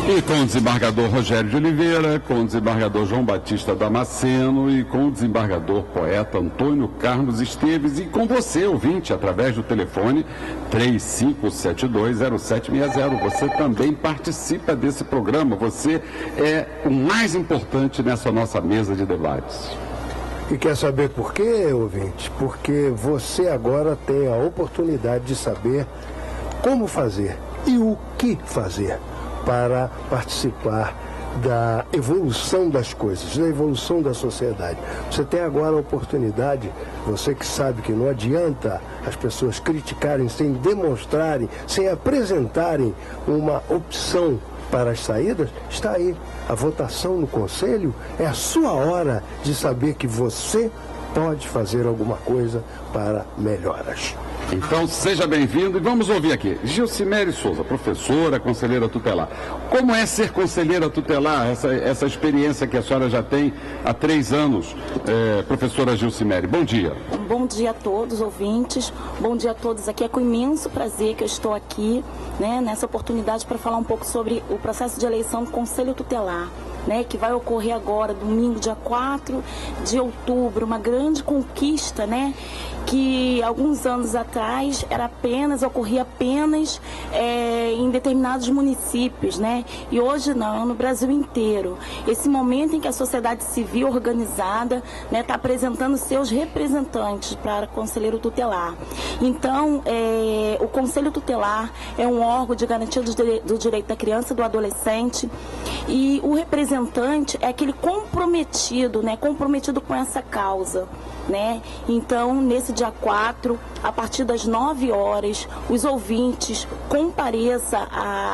E com o desembargador Rogério de Oliveira, com o desembargador João Batista Damasceno e com o desembargador poeta Antônio Carlos Esteves e com você, ouvinte, através do telefone 35720760. Você também participa desse programa, você é o mais importante nessa nossa mesa de debates. E quer saber por quê, ouvinte? Porque você agora tem a oportunidade de saber como fazer e o que fazer para participar da evolução das coisas, da evolução da sociedade. Você tem agora a oportunidade, você que sabe que não adianta as pessoas criticarem sem demonstrarem, sem apresentarem uma opção para as saídas, está aí. A votação no Conselho é a sua hora de saber que você pode fazer alguma coisa para melhoras. Então, seja bem-vindo e vamos ouvir aqui. Gilcimere Souza, professora, conselheira tutelar. Como é ser conselheira tutelar, essa experiência que a senhora já tem há 3 anos, professora Gilcimere? Bom dia. Bom dia a todos, ouvintes. Bom dia a todos aqui. É com imenso prazer que eu estou aqui, nessa oportunidade para falar um pouco sobre o processo de eleição do Conselho Tutelar. Que vai ocorrer agora, domingo, dia 4 de outubro, uma grande conquista, que alguns anos atrás ocorria apenas em determinados municípios, e hoje não, no Brasil inteiro. Esse momento em que a sociedade civil organizada está apresentando seus representantes para conselheiro tutelar. Então, o Conselho Tutelar é um órgão de garantia do direito da criança e do adolescente, e o representante é aquele comprometido, comprometido com essa causa. Então, nesse dia 4, a partir das 9 horas, os ouvintes compareçam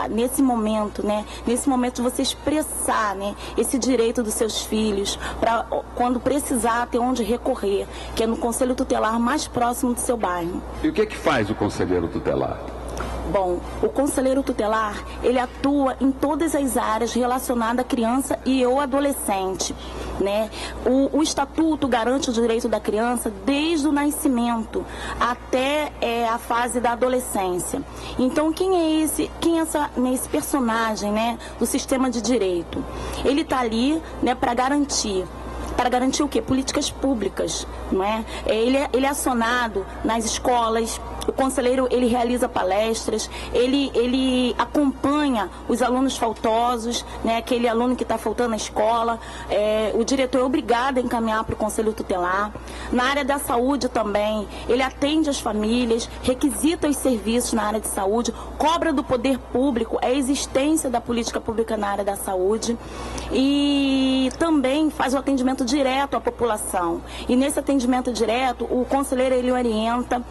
nesse momento, nesse momento de você expressar, esse direito dos seus filhos, para quando precisar ter onde recorrer, que é no Conselho Tutelar mais próximo do seu bairro. E o que faz o conselheiro tutelar? Bom, o conselheiro tutelar, ele atua em todas as áreas relacionadas à criança e ao adolescente, O Estatuto garante o direito da criança desde o nascimento até a fase da adolescência. Então, quem é esse personagem, do sistema de direito? Ele está ali, para garantir. Para garantir o quê? Políticas públicas, Ele é acionado nas escolas. O conselheiro, ele realiza palestras, ele acompanha os alunos faltosos, aquele aluno que está faltando na escola. O diretor é obrigado a encaminhar para o Conselho Tutelar. Na área da saúde também, ele atende as famílias, requisita os serviços na área de saúde, cobra do poder público a existência da política pública na área da saúde e também faz o atendimento direto à população. E nesse atendimento direto, o conselheiro, ele orienta,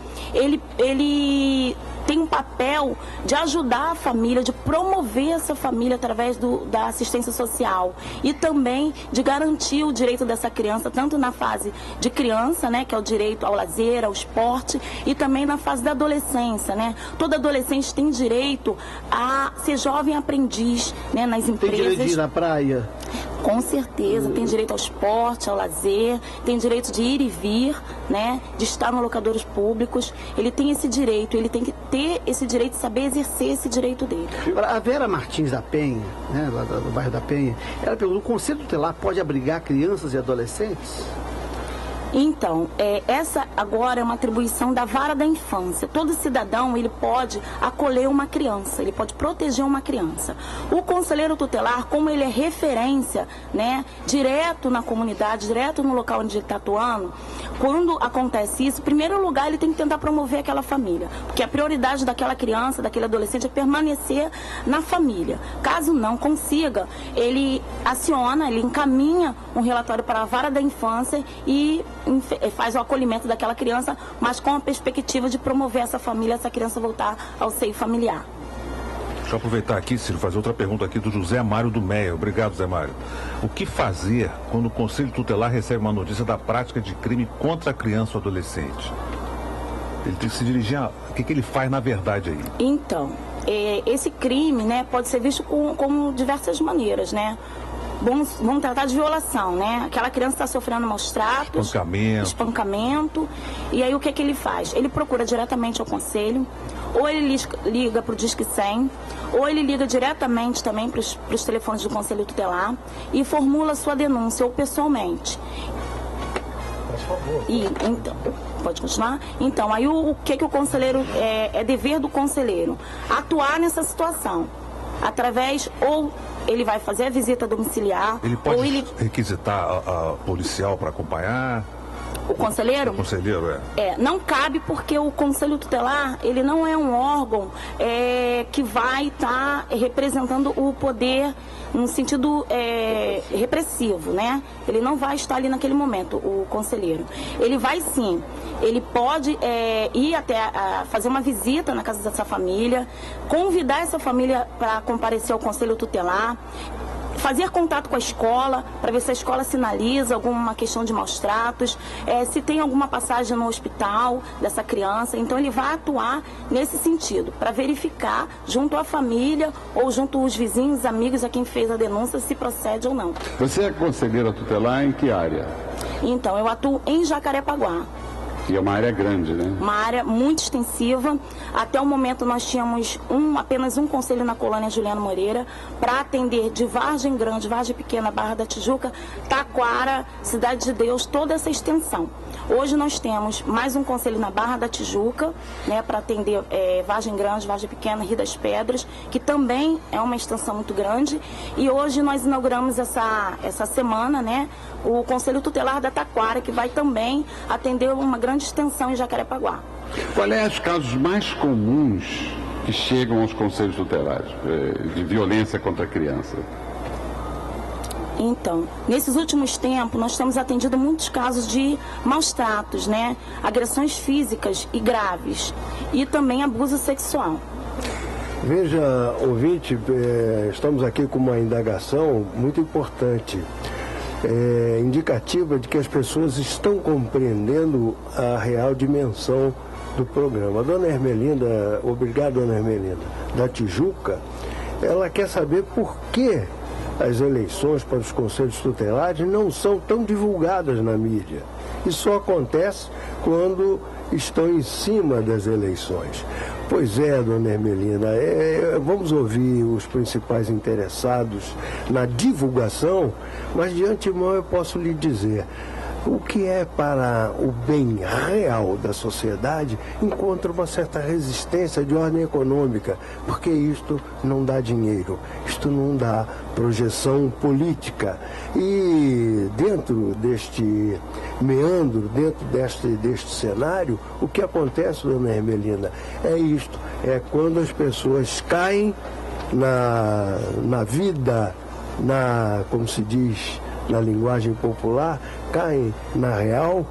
ele tem um papel de ajudar a família, de promover essa família através da assistência social e também de garantir o direito dessa criança, tanto na fase de criança, que é o direito ao lazer, ao esporte, e também na fase da adolescência, Todo adolescente tem direito a ser jovem aprendiz, nas empresas. Tem direito de ir na praia? Com certeza, tem direito ao esporte, ao lazer, tem direito de ir e vir, de estar nos locadores públicos. Ele tem esse direito, ele tem que ter esse direito, saber exercer esse direito dele. A Vera Martins da Penha, lá do bairro da Penha, ela perguntou: o Conselho Tutelar pode abrigar crianças e adolescentes? Então, essa agora é uma atribuição da vara da infância. Todo cidadão, ele pode acolher uma criança, ele pode proteger uma criança. O conselheiro tutelar, como ele é referência, direto na comunidade, direto no local onde ele está atuando, quando acontece isso, em primeiro lugar, ele tem que tentar promover aquela família, porque a prioridade daquela criança, daquele adolescente, é permanecer na família. Caso não consiga, ele aciona, ele encaminha um relatório para a vara da infância e faz o acolhimento daquela criança, mas com a perspectiva de promover essa família, essa criança voltar ao seio familiar. Deixa eu aproveitar aqui, Ciro, fazer outra pergunta aqui do José Mário do Meia. Obrigado, Zé Mário. O que fazer quando o Conselho Tutelar recebe uma notícia da prática de crime contra a criança ou adolescente? Ele tem que se dirigir a... O que ele faz na verdade aí? Então, esse crime, pode ser visto como diversas maneiras, vão tratar de violação, né? Aquela criança está sofrendo maus tratos, espancamento. E aí o que ele faz? Ele procura diretamente ao conselho, ou ele liga para o Disque 100, ou ele liga diretamente também para os telefones do Conselho Tutelar e formula sua denúncia, ou pessoalmente. E, então, pode continuar? Então, aí o que o conselheiro, é dever do conselheiro? Atuar nessa situação, através, ou ele vai fazer a visita domiciliar, ele pode ou ele requisitar a policial para acompanhar? O conselheiro? O conselheiro, não cabe, porque o Conselho Tutelar, ele não é um órgão que vai estar representando o poder no sentido repressivo, né? Ele não vai estar ali naquele momento, o conselheiro. Ele vai sim, ele pode ir até fazer uma visita na casa dessa família, convidar essa família para comparecer ao Conselho Tutelar, fazer contato com a escola, para ver se a escola sinaliza alguma questão de maus tratos, se tem alguma passagem no hospital dessa criança. Então ele vai atuar nesse sentido, para verificar junto à família ou junto aos vizinhos, amigos a quem fez a denúncia, se procede ou não. Você é conselheira tutelar em que área? Então, eu atuo em Jacarepaguá. E é uma área grande, né? Uma área muito extensiva. Até o momento nós tínhamos apenas um conselho na colônia Juliano Moreira para atender de Vargem Grande, Vargem Pequena, Barra da Tijuca, Taquara, Cidade de Deus, toda essa extensão. Hoje nós temos mais um conselho na Barra da Tijuca, né, para atender Vargem Grande, Vargem Pequena, Rio das Pedras, que também é uma extensão muito grande. E hoje nós inauguramos essa semana, né, o Conselho Tutelar da Taquara, que vai também atender uma grande extensão em Jacarepaguá. Qual é os casos mais comuns que chegam aos conselhos tutelares de violência contra a criança? Então, nesses últimos tempos, nós temos atendido muitos casos de maus tratos, né? Agressões físicas e graves, e também abuso sexual. Veja, ouvinte, estamos aqui com uma indagação muito importante, indicativa de que as pessoas estão compreendendo a real dimensão do programa. A dona Hermelinda, obrigado, dona Hermelinda, da Tijuca, ela quer saber por que as eleições para os conselhos tutelares não são tão divulgadas na mídia. Isso só acontece quando estão em cima das eleições. Pois é, dona Hermelinda, vamos ouvir os principais interessados na divulgação, mas de antemão eu posso lhe dizer, o que é para o bem real da sociedade encontra uma certa resistência de ordem econômica, porque isto não dá dinheiro, isto não dá projeção política. E dentro deste meandro, dentro deste cenário, o que acontece, dona Hermelinda, é isto, é quando as pessoas caem na vida, como se diz na linguagem popular, caem na real,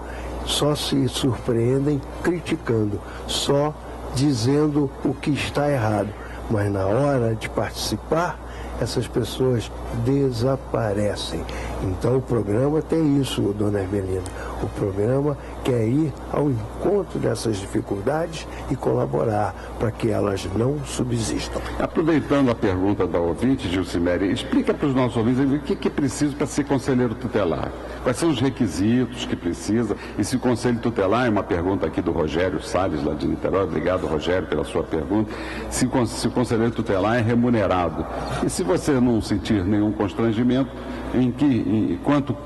só se surpreendem criticando, só dizendo o que está errado. Mas na hora de participar, essas pessoas desaparecem. Então o programa tem isso, dona Hermelinda. O programa quer ir ao encontro dessas dificuldades e colaborar para que elas não subsistam. Aproveitando a pergunta da ouvinte, Gilcimere, explica para os nossos ouvintes o que é preciso para ser conselheiro tutelar. Quais são os requisitos que precisa? E se o conselho tutelar, é uma pergunta aqui do Rogério Salles, lá de Niterói, obrigado, Rogério, pela sua pergunta, se o conselheiro tutelar é remunerado. E se você não sentir nenhum constrangimento,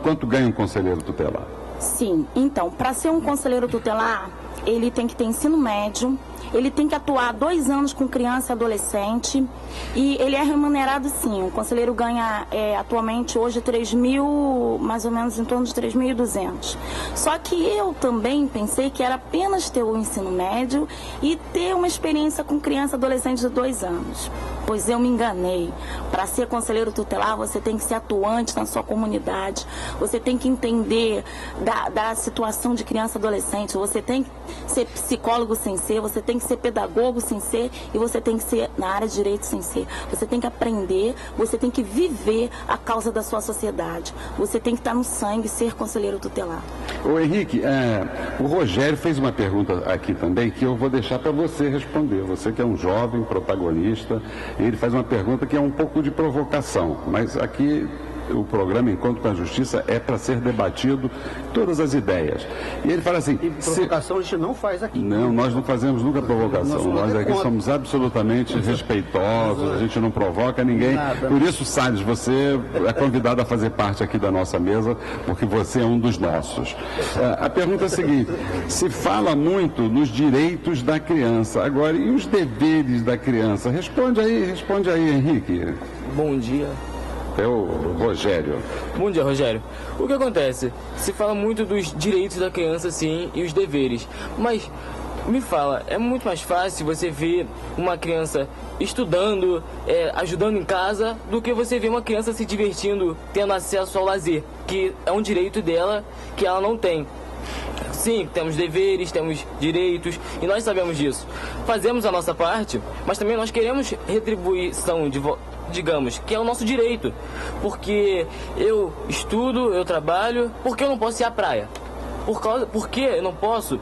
quanto ganha um conselheiro tutelar? Sim, então, para ser um conselheiro tutelar, ele tem que ter ensino médio, ele tem que atuar 2 anos com criança e adolescente, e ele é remunerado sim. O conselheiro ganha atualmente hoje 3.000, mais ou menos em torno de 3.200. Só que eu também pensei que era apenas ter o ensino médio e ter uma experiência com criança e adolescente de 2 anos. Pois eu me enganei. Para ser conselheiro tutelar, você tem que ser atuante na sua comunidade, você tem que entender da situação de criança e adolescente, você tem que ser psicólogo sem ser, você tem que ser pedagogo sem ser, e você tem que ser na área de direito sem ser. Você tem que aprender, você tem que viver a causa da sua sociedade. Você tem que estar no sangue, ser conselheiro tutelar. Ô Henrique, o Rogério fez uma pergunta aqui também que eu vou deixar para você responder. Você que é um jovem protagonista, ele faz uma pergunta que é um pouco de provocação, mas aqui o programa Encontro com a Justiça é para ser debatido todas as ideias. E ele fala assim... E provocação a gente não faz aqui. Não, nós não fazemos nunca provocação. Nós aqui somos absolutamente respeitosos, a gente não provoca ninguém. Nada. Por isso, Salles, você é convidado a fazer parte aqui da nossa mesa, porque você é um dos nossos. A pergunta é a seguinte: se fala muito nos direitos da criança, agora, e os deveres da criança? Responde aí, Henrique. Bom dia. É o Rogério. Bom dia, Rogério. O que acontece? Se fala muito dos direitos da criança, sim, e os deveres. Mas, me fala, é muito mais fácil você ver uma criança estudando, ajudando em casa, do que você ver uma criança se divertindo, tendo acesso ao lazer, que é um direito dela que ela não tem. Sim, temos deveres, temos direitos, e nós sabemos disso. Fazemos a nossa parte, mas também nós queremos retribuição digamos, que é o nosso direito. Porque eu estudo, eu trabalho, porque eu não posso ir à praia? Porque eu não posso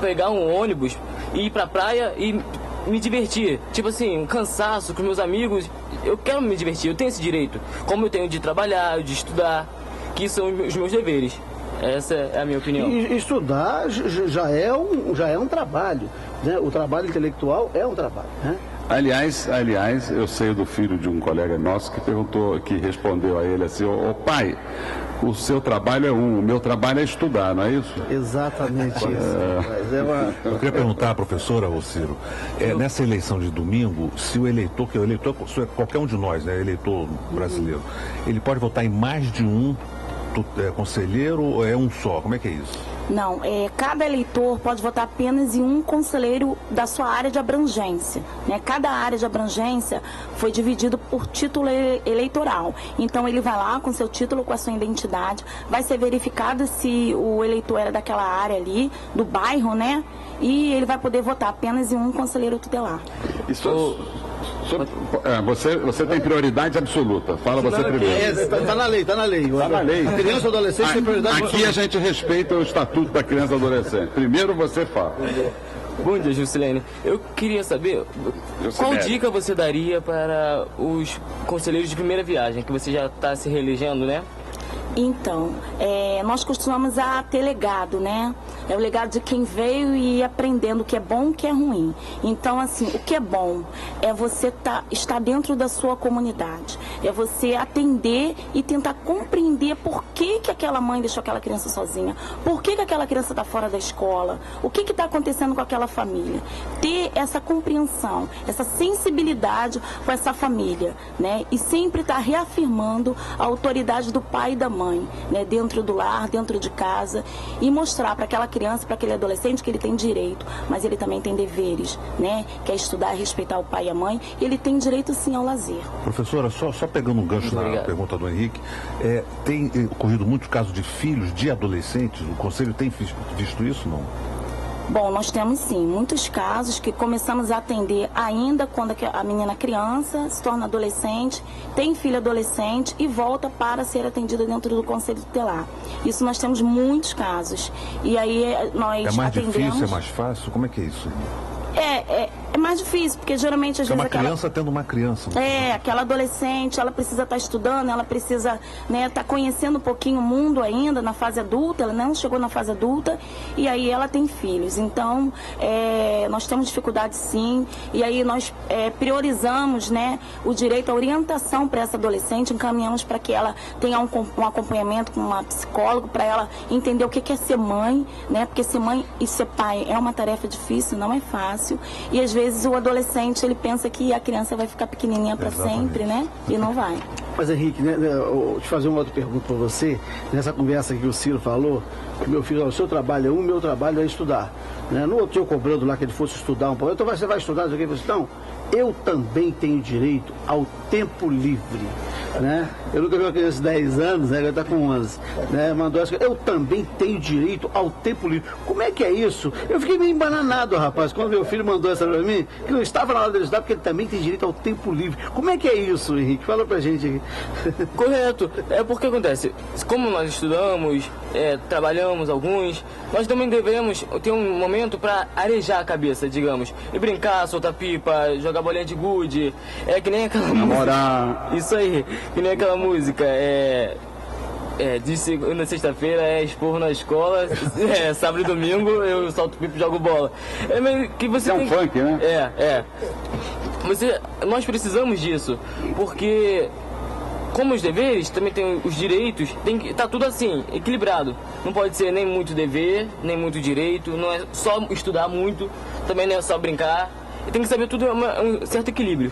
pegar um ônibus e ir pra praia e me divertir? Tipo assim, um cansaço com meus amigos. Eu quero me divertir, eu tenho esse direito. Como eu tenho de trabalhar, de estudar, que são os meus deveres. Essa é a minha opinião. E estudar já é um trabalho, né? O trabalho intelectual é um trabalho, né? Aliás, eu sei do filho de um colega nosso que respondeu a ele assim: ô pai, o seu trabalho é o meu trabalho é estudar, não é isso? Exatamente isso. Eu queria perguntar à professora, ô Ciro, nessa eleição de domingo, se o eleitor qualquer um de nós, né, eleitor brasileiro, ele pode votar em mais de um conselheiro ou é um só? Como é que é isso? Não, cada eleitor pode votar apenas em um conselheiro da sua área de abrangência, né? Cada área de abrangência foi dividido por título eleitoral. Então ele vai lá com seu título, com a sua identidade, vai ser verificado se o eleitor era daquela área ali, do bairro, né? E ele vai poder votar apenas em um conselheiro tutelar. Isso... Você tem prioridade absoluta. Fala você primeiro. Está na lei. Está na lei. A criança e adolescente tem prioridade. Aqui a gente respeita o Estatuto da Criança e Adolescente. Primeiro você fala. Bom dia, Juscelene. Eu queria saber qual dica você daria para os conselheiros de primeira viagem, que você já está se reelegendo, né? Então, nós costumamos ter legado, né? É o legado de quem veio e ir aprendendo o que é bom e o que é ruim. Então, assim, o que é bom é você estar dentro da sua comunidade. É você atender e tentar compreender por que aquela mãe deixou aquela criança sozinha. Por que aquela criança está fora da escola. O que está acontecendo com aquela família. Ter essa compreensão, essa sensibilidade com essa família, né? E sempre estar reafirmando a autoridade do pai e da mãe, né? Dentro do lar, dentro de casa, e mostrar para aquela criança, para aquele adolescente que ele tem direito, mas ele também tem deveres, né? Que é estudar e respeitar o pai e a mãe, e ele tem direito sim ao lazer. Professora, só pegando um gancho na pergunta do Henrique, tem ocorrido muitos casos de filhos de adolescentes, o Conselho tem visto isso, não? Bom, nós temos sim muitos casos que começamos a atender ainda quando a menina criança se torna adolescente, tem filho adolescente e volta para ser atendida dentro do Conselho Tutelar. Isso nós temos muitos casos. E aí nós é mais atendemos... difícil, é mais fácil? Como é que é isso? É mais difícil, porque geralmente às vezes uma criança tendo uma criança. Aquela adolescente, ela precisa estar estudando, ela precisa, né, estar conhecendo um pouquinho o mundo ainda na fase adulta, ela não chegou na fase adulta e aí ela tem filhos. Então, nós temos dificuldade sim, e aí nós priorizamos, né, o direito à orientação para essa adolescente, encaminhamos para que ela tenha um acompanhamento com uma psicóloga, para ela entender o que é ser mãe, né, porque ser mãe e ser pai é uma tarefa difícil, não é fácil, e às vezes o adolescente, ele pensa que a criança vai ficar pequenininha para sempre, né? E não vai. Mas, Henrique, né, deixa eu fazer uma outra pergunta para você. Nessa conversa que o Ciro falou, que meu filho, o seu trabalho é o meu trabalho é estudar. Né? No outro dia, cobrando lá que ele fosse estudar um pouco, então você vai estudar, então, eu também tenho direito ao tempo livre. Né? Eu nunca vi uma criança de 10 anos, né? Ela está com 11, né? Mandou essa... Eu também tenho direito ao tempo livre. Como é que é isso? Eu fiquei meio embananado, rapaz, quando meu filho mandou essa para mim, que não estava na hora dele estudar, porque ele também tem direito ao tempo livre. Como é que é isso, Henrique? Fala pra gente aqui. Correto. É porque acontece, como nós estudamos, trabalhamos alguns, nós também devemos ter um momento para arejar a cabeça, digamos, e brincar, soltar pipa, jogar jogar bolinha de gude. É que nem aquela Namorar. música. Isso aí, que nem aquela música. De segunda a sexta-feira é esporro na escola, sábado e domingo eu salto pipo e jogo bola. É meio que você É um funk, né? Nós precisamos disso, porque como os deveres, também tem os direitos, tá tudo assim, equilibrado. Não pode ser nem muito dever, nem muito direito, não é só estudar muito, também não é só brincar. Tem que saber tudo, um certo equilíbrio.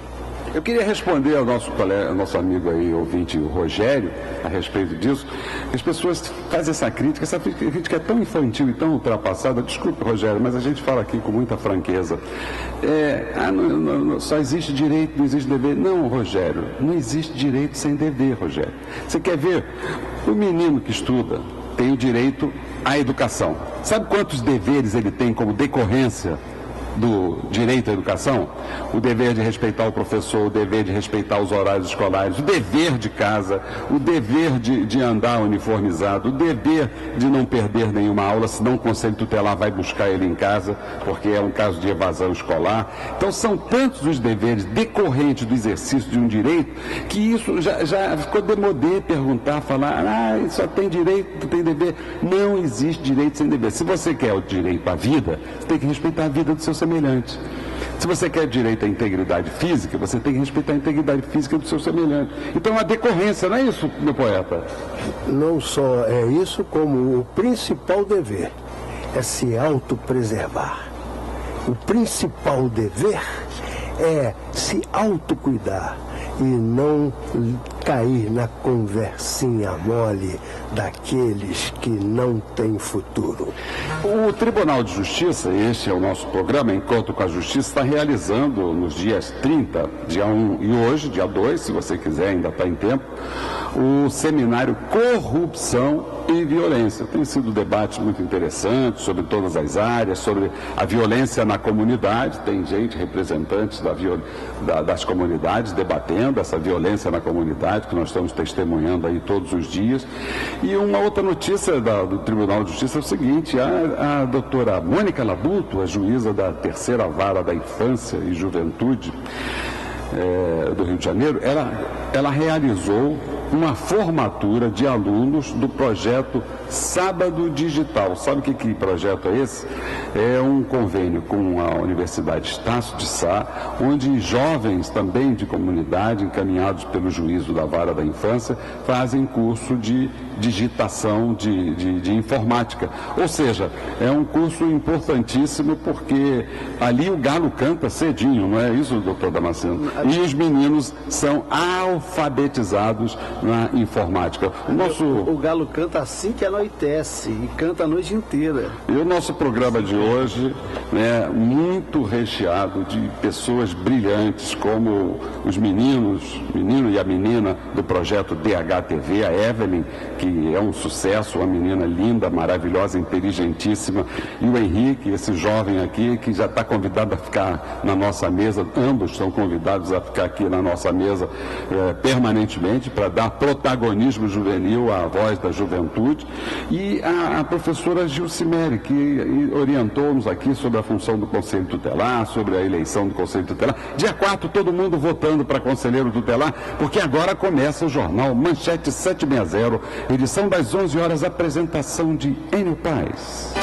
Eu queria responder ao nosso colega, ao nosso amigo aí, ouvinte, o Rogério, a respeito disso. As pessoas fazem essa crítica é tão infantil e tão ultrapassada. Desculpe, Rogério, mas a gente fala aqui com muita franqueza. Só existe direito, não existe dever. Não, Rogério, não existe direito sem dever, Rogério. Você quer ver? O menino que estuda tem o direito à educação. Sabe quantos deveres ele tem como decorrência do direito à educação? O dever de respeitar o professor, o dever de respeitar os horários escolares, o dever de casa, o dever de andar uniformizado, o dever de não perder nenhuma aula, senão o Conselho Tutelar vai buscar ele em casa, porque é um caso de evasão escolar. Então são tantos os deveres decorrentes do exercício de um direito, que isso já ficou demodé perguntar, falar, só tem direito, tem dever. Não existe direito sem dever. Se você quer o direito à vida, você tem que respeitar a vida do seu semelhante. Se você quer direito à integridade física, você tem que respeitar a integridade física do seu semelhante. Então, a decorrência, não é isso, meu poeta? Não só é isso, como o principal dever é se autopreservar. O principal dever é se autocuidar e não cair na conversinha mole daqueles que não têm futuro. O Tribunal de Justiça, este é o nosso programa, Encontro com a Justiça, está realizando nos dias 30, dia 1 e hoje, dia 2, se você quiser, ainda está em tempo, o seminário Corrupção e Violência. Tem sido debates muito interessantes sobre todas as áreas, sobre a violência na comunidade. Tem gente, representantes das comunidades, debatendo essa violência na comunidade, que nós estamos testemunhando aí todos os dias. E uma outra notícia do Tribunal de Justiça é o seguinte: a doutora Mônica Labuto, a juíza da Terceira Vara da Infância e Juventude do Rio de Janeiro, ela realizou uma formatura de alunos do projeto Sábado Digital. Sabe que projeto é esse? É um convênio com a Universidade Estácio de Sá, onde jovens também de comunidade, encaminhados pelo juízo da Vara da Infância, fazem curso de digitação de informática. Ou seja, é um curso importantíssimo, porque ali o galo canta cedinho, não é isso, doutor Damasceno? E os meninos são alfabetizados na informática. O galo canta assim que anoitece e canta a noite inteira. E o nosso programa de hoje, muito recheado de pessoas brilhantes, como os menino e a menina do projeto DHTV, a Evelyn, que é um sucesso, uma menina linda, maravilhosa, inteligentíssima, e o Henrique, esse jovem aqui, que já está convidado a ficar na nossa mesa. Ambos são convidados a ficar aqui na nossa mesa permanentemente, para dar protagonismo juvenil à voz da juventude. E a professora Gilcimere, que orientou-nos aqui sobre a função do Conselho Tutelar, sobre a eleição do Conselho Tutelar. Dia 4, todo mundo votando para conselheiro tutelar, porque agora começa o jornal Manchete 760, edição das 11 horas, apresentação de Enio Paz.